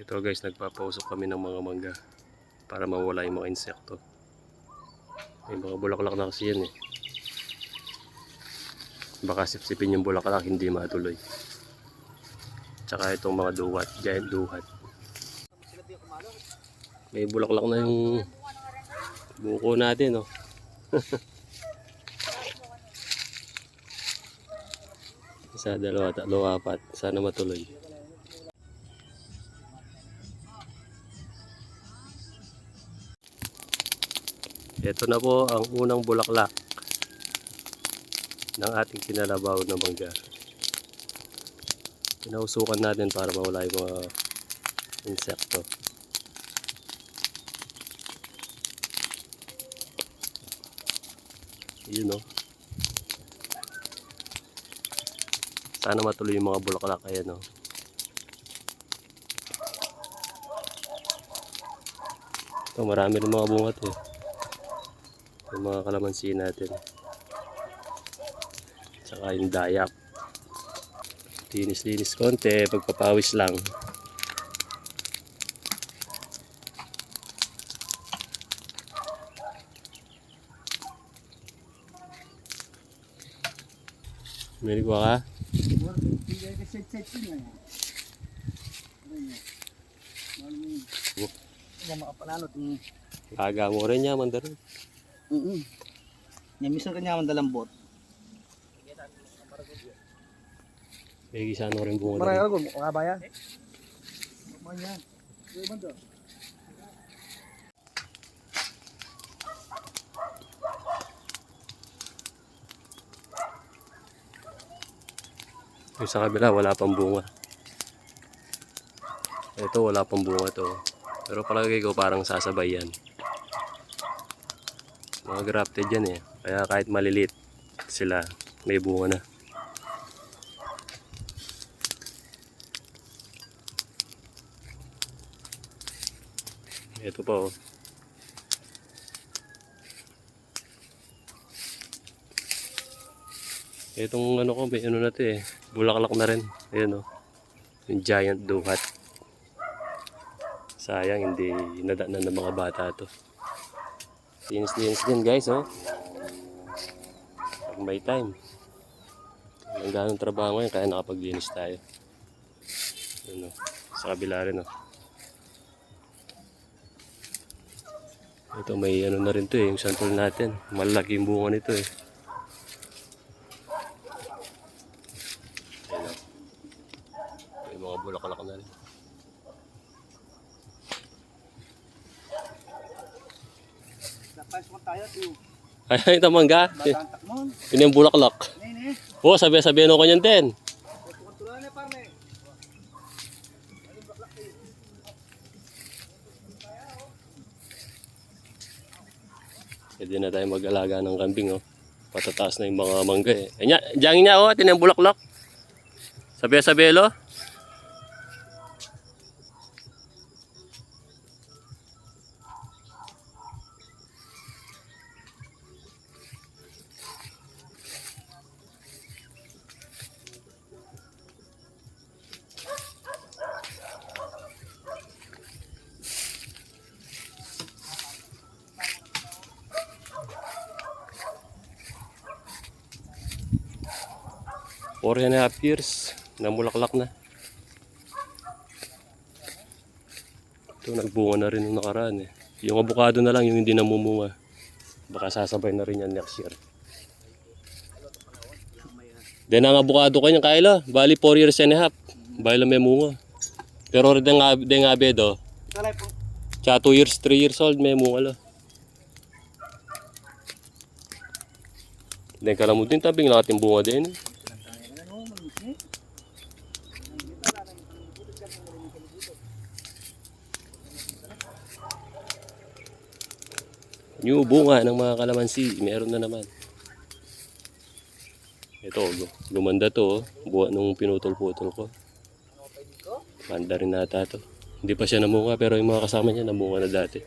Ito guys, nagpapausok kami ng mga mangga para mawala yung mga insekto. May mga bulaklak na kasi yan eh. Baka sipsipin yung bulaklak, hindi matuloy. Tsaka itong mga duhat, giant duhat. May bulaklak na yung buko natin, oh. Isa, dalawa, tatlo, apat. Sana matuloy. Ito na po ang unang bulaklak ng ating kinalabaw na mangga. Pinausukan natin para mawala yung mga insekto. Yun, oh. Sana matuloy yung mga bulaklak. Ayan, oh. Ito, marami rin mga bunga to, eh. Yung mga kalamansi natin. Tsaka yung dayak. Linis-linis konti, pagpapawis lang. Meron ko ka? Kaga mo rin niya, mandarin. Namisan kanya man dalambot. May isa ano rin bunga Maray na rin. ako, mga bayan. Manya. Yung sa kabila, wala pang bunga. Ito, wala pang bunga to. Pero palagay ko parang sasabay yan. Mga grafted yan eh. Kaya kahit malilit sila, may bunga na. Ito pa, oh. Itong ano ko, may ano na to eh. Bulaklak na rin. Ayan, oh. Yung giant duhat. Sayang, hindi nadaanan ng mga bata to. Linis-linis din guys, oh. Pag may time. Ang ganong trabaho ngayon, kaya nakapaglinis tayo. Ayan, oh. Sa kabila rin, oh. Ito, may ano na rin to eh, yung santol natin. Malaki yung bunga nito eh. Ayan, oh. May mga bulaklak na rin. Ay, ito mangga. Yun yung bulaklak. Oo, sabi-sabi ano ko niyan din. Pwede na tayo mag-alaga ng kambing, oh. Patataas na yung mga mangga eh. Ayan, diyan niya, oh, atin yung bulaklak. Sabi-sabi, lo. Four and a half years, namulaklak na. Ito, nagbunga na rin yung nakaraan eh. Yung avocado na lang yung hindi namumunga. Baka sasabay na rin yan next year. Then ang avocado kanya kaila, bali 4 years and a half. Bali lang may munga. Pero rin ang abedo, tsaka 2 years, 3 years old may munga lang. Then kalamutin tabing nakating bunga din. New bunga ng mga kalamansi, meron na naman. Ito, gumanda to, oh. Buwan nung pinutol-putol ko. Manda rin nata to. Hindi pa siya namunga pero yung mga kasama niya namunga na dati.